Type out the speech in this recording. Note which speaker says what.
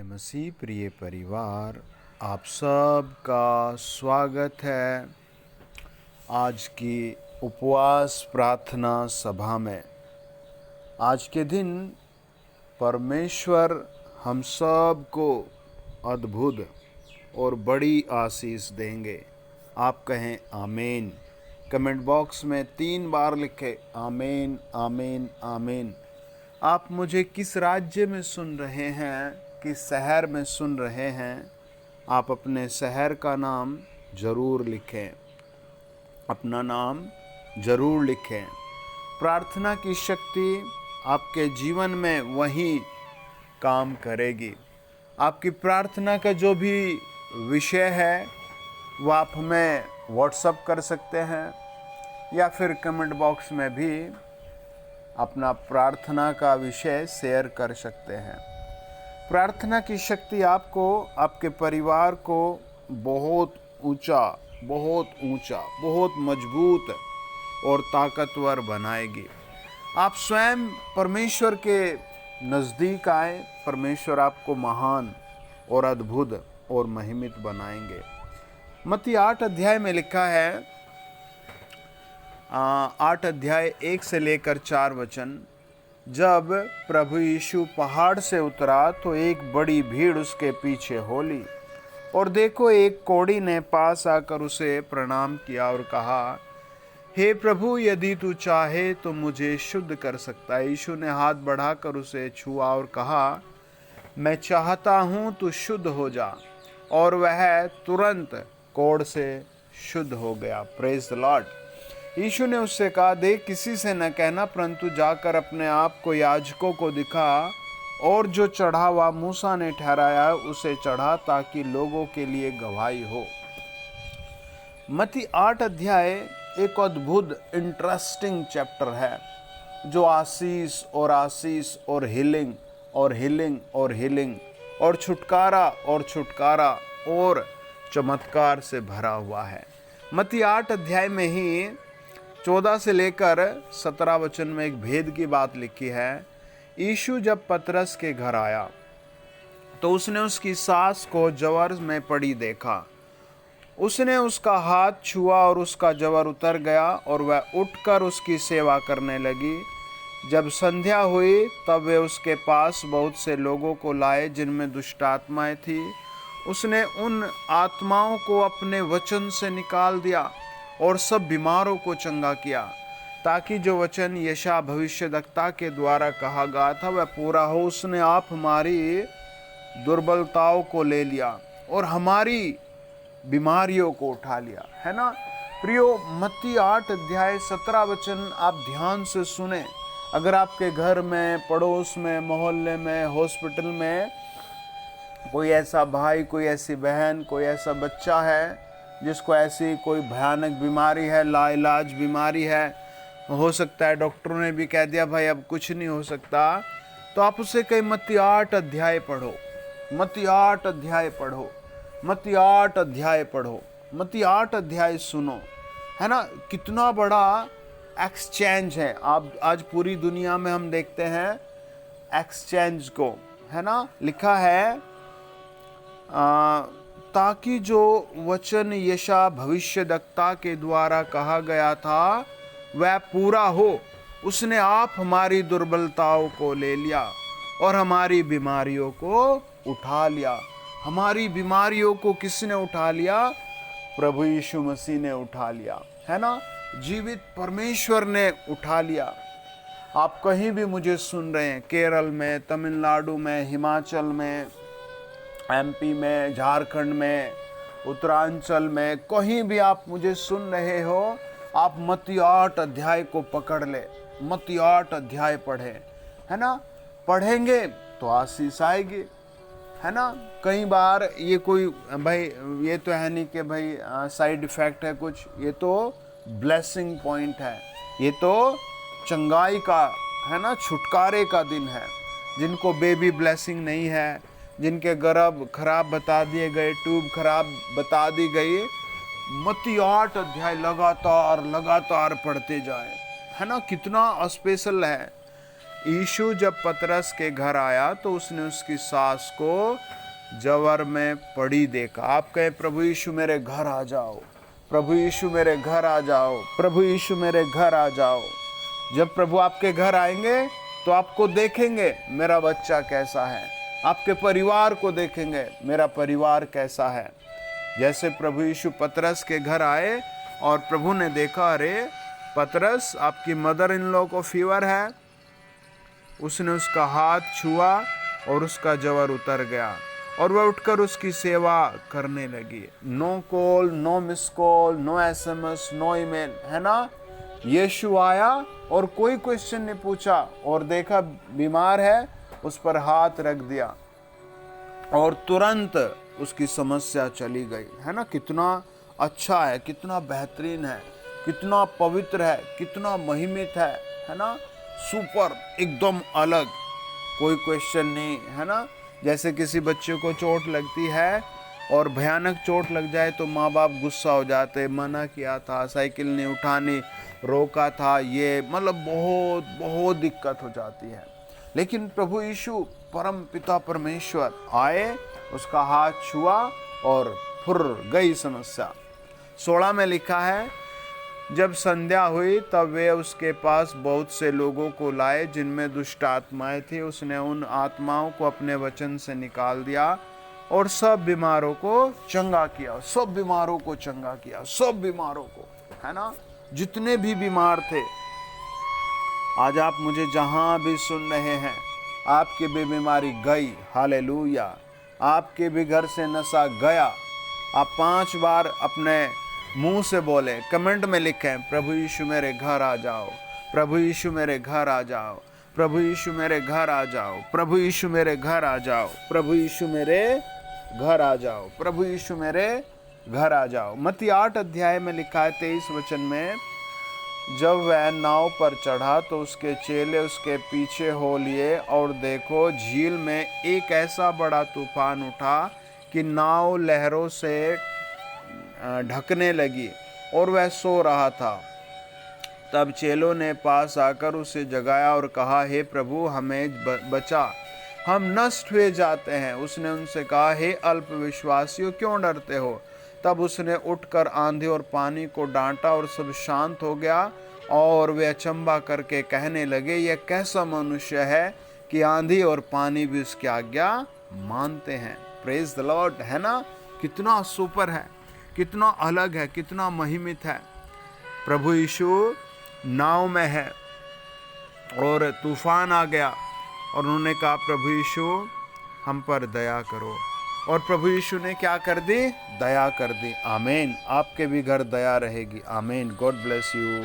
Speaker 1: मसीह प्रिय परिवार, आप सब का स्वागत है आज की उपवास प्रार्थना सभा में। आज के दिन परमेश्वर हम सब को अद्भुत और बड़ी आशीष देंगे। आप कहें आमीन। कमेंट बॉक्स में 3 बार लिखें आमीन आमीन आमीन। आप मुझे किस राज्य में सुन रहे हैं, किस शहर में सुन रहे हैं, आप अपने शहर का नाम ज़रूर लिखें, अपना नाम ज़रूर लिखें। प्रार्थना की शक्ति आपके जीवन में वही काम करेगी। आपकी प्रार्थना का जो भी विषय है वो आप हमें व्हाट्सएप कर सकते हैं या फिर कमेंट बॉक्स में भी अपना प्रार्थना का विषय शेयर कर सकते हैं। प्रार्थना की शक्ति आपको, आपके परिवार को बहुत ऊंचा, बहुत मजबूत और ताकतवर बनाएगी। आप स्वयं परमेश्वर के नज़दीक आए, परमेश्वर आपको महान और अद्भुत और महिमित बनाएंगे। मत्ती 8 अध्याय में लिखा है, 8 अध्याय 1 से लेकर 4 वचन। जब प्रभु यीशु पहाड़ से उतरा तो एक बड़ी भीड़ उसके पीछे हो ली, और देखो एक कोढ़ी ने पास आकर उसे प्रणाम किया और कहा, हे प्रभु, यदि तू चाहे तो मुझे शुद्ध कर सकता है। यीशु ने हाथ बढ़ाकर उसे छुआ और कहा, मैं चाहता हूँ तू शुद्ध हो जा। और वह तुरंत कोढ़ से शुद्ध हो गया। Praise the Lord. यीशु ने उससे कहा, देख, किसी से न कहना, परंतु जाकर अपने आप को याजकों को दिखा और जो चढ़ावा मूसा ने ठहराया उसे चढ़ा, ताकि लोगों के लिए गवाही हो। मत्ती 8 अध्याय एक अद्भुत इंटरेस्टिंग चैप्टर है, जो आशीष और हीलिंग और हीलिंग और हीलिंग और छुटकारा और चमत्कार से भरा हुआ है। मत्ती 8 अध्याय में ही 14 से लेकर 17 वचन में एक भेद की बात लिखी है। यीशु जब पतरस के घर आया तो उसने उसकी सास को जवर में पड़ी देखा। उसने उसका हाथ छुआ और उसका जवर उतर गया और वह उठकर उसकी सेवा करने लगी। जब संध्या हुई तब वे उसके पास बहुत से लोगों को लाए जिनमें दुष्ट आत्माएं थी। उसने उन आत्माओं को अपने वचन से निकाल दिया और सब बीमारों को चंगा किया, ताकि जो वचन यशायाह भविष्यद्वक्ता के द्वारा कहा गया था वह पूरा हो। उसने आप हमारी दुर्बलताओं को ले लिया और हमारी बीमारियों को उठा लिया, है ना प्रियो। मत्ती 8 अध्याय 17 वचन आप ध्यान से सुने। अगर आपके घर में, पड़ोस में, मोहल्ले में, हॉस्पिटल में कोई ऐसा भाई, कोई ऐसी बहन, कोई ऐसा बच्चा है जिसको ऐसी कोई भयानक बीमारी है, लाइलाज बीमारी है, हो सकता है डॉक्टरों ने भी कह दिया भाई अब कुछ नहीं हो सकता, तो आप उसे कहीं मत्ती 8 अध्याय पढ़ो, मत्ती 8 अध्याय पढ़ो, मत्ती 8 अध्याय पढ़ो, मत्ती 8 अध्याय सुनो, है ना। कितना बड़ा एक्सचेंज है। आप आज पूरी दुनिया में हम देखते हैं एक्सचेंज को, है ना। लिखा है ताकि जो वचन यशायाह भविष्यद्वक्ता के द्वारा कहा गया था वह पूरा हो। उसने आप हमारी दुर्बलताओं को ले लिया और हमारी बीमारियों को उठा लिया। हमारी बीमारियों को किसने उठा लिया? प्रभु यीशु मसीह ने उठा लिया, है ना। जीवित परमेश्वर ने उठा लिया। आप कहीं भी मुझे सुन रहे हैं, केरल में, तमिलनाडु में, हिमाचल में, एमपी में, झारखंड में, उत्तरांचल में, कहीं भी आप मुझे सुन रहे हो, आप मत्ती 8 अध्याय को पकड़ ले, मत्ती 8 अध्याय पढ़े, है ना। पढ़ेंगे तो आशीष आएगी, है ना। कई बार ये कोई भाई, ये तो है नहीं कि भाई साइड इफेक्ट है कुछ, ये तो ब्लेसिंग पॉइंट है, ये तो चंगाई का, है ना, छुटकारे का दिन है। जिनको बेबी ब्लेसिंग नहीं है, जिनके गर्भ खराब बता दिए गए, ट्यूब खराब बता दी गई, मत्ती 8 अध्याय लगातार पढ़ते जाए, है ना। कितना स्पेशल है। यीशु जब पतरस के घर आया तो उसने उसकी सास को जवर में पड़ी देखा। आप कहें, प्रभु यीशु मेरे घर आ जाओ, प्रभु यीशु मेरे घर आ जाओ, प्रभु यीशु मेरे घर आ जाओ। जब प्रभु आपके घर आएंगे तो आपको देखेंगे मेरा बच्चा कैसा है, आपके परिवार को देखेंगे मेरा परिवार कैसा है। जैसे प्रभु यीशु पतरस के घर आए और प्रभु ने देखा, अरे पतरस, आपकी मदर इन लॉ को फीवर है। उसने उसका हाथ छुआ और उसका जवर उतर गया और वह उठकर उसकी सेवा करने लगी। No call, no miss call, no SMS, no email, है ना। यीशु आया और कोई क्वेश्चन नहीं पूछा और देखा बीमार है, उस पर हाथ रख दिया और तुरंत उसकी समस्या चली गई, है ना। कितना अच्छा है, कितना बेहतरीन है, कितना पवित्र है, कितना महिमित है ना। सुपर, एकदम अलग, कोई क्वेश्चन नहीं, है ना। जैसे किसी बच्चे को चोट लगती है और भयानक चोट लग जाए तो माँ बाप गुस्सा हो जाते, मना किया था, साइकिल नहीं उठानी, रोका था, ये मतलब बहुत बहुत दिक्कत हो जाती है। लेकिन प्रभु यीशु परम पिता परमेश्वर आए, उसका हाथ छुआ और फुर गई समस्या। 16 में लिखा है, जब संध्या हुई तब वे उसके पास बहुत से लोगों को लाए जिनमें दुष्ट आत्माएं थी। उसने उन आत्माओं को अपने वचन से निकाल दिया और सब बीमारों को चंगा किया, सब बीमारों को चंगा किया, सब बीमारों को, है ना। जितने भी बीमार थे, आज आप मुझे जहां भी सुन रहे हैं, आपकी भी बीमारी गई, हालेलुया। आपके भी घर से नशा गया। आप 5 बार अपने मुंह से बोले, कमेंट में लिखें, प्रभु यीशु मेरे घर आ जाओ, प्रभु यीशु मेरे घर आ जाओ, प्रभु यीशु मेरे घर आ जाओ, प्रभु यीशु मेरे घर आ जाओ, प्रभु यीशु मेरे घर आ जाओ, प्रभु यीशु मेरे घर आ जाओ। मत्ती 8 अध्याय में लिखा है 23 वचन में, जब वह नाव पर चढ़ा तो उसके चेले उसके पीछे हो लिए और देखो झील में एक ऐसा बड़ा तूफान उठा कि नाव लहरों से ढकने लगी और वह सो रहा था। तब चेलों ने पास आकर उसे जगाया और कहा, हे प्रभु हमें बचा, हम नष्ट हुए जाते हैं। उसने उनसे कहा, हे अल्पविश्वासियों, क्यों डरते हो। तब उसने उठकर आंधी और पानी को डांटा और सब शांत हो गया और वे अचंभा करके कहने लगे, यह कैसा मनुष्य है कि आंधी और पानी भी उसकी आज्ञा मानते हैं। प्रेज द लॉर्ड, है ना। कितना सुपर है, कितना अलग है, कितना महिमित है। प्रभु यीशु नाव में है और तूफान आ गया और उन्होंने कहा, प्रभु यीशु हम पर दया करो, और प्रभु यीशु ने क्या कर दी, दया कर दी। आमीन। आपके भी घर दया रहेगी। आमीन। God bless you.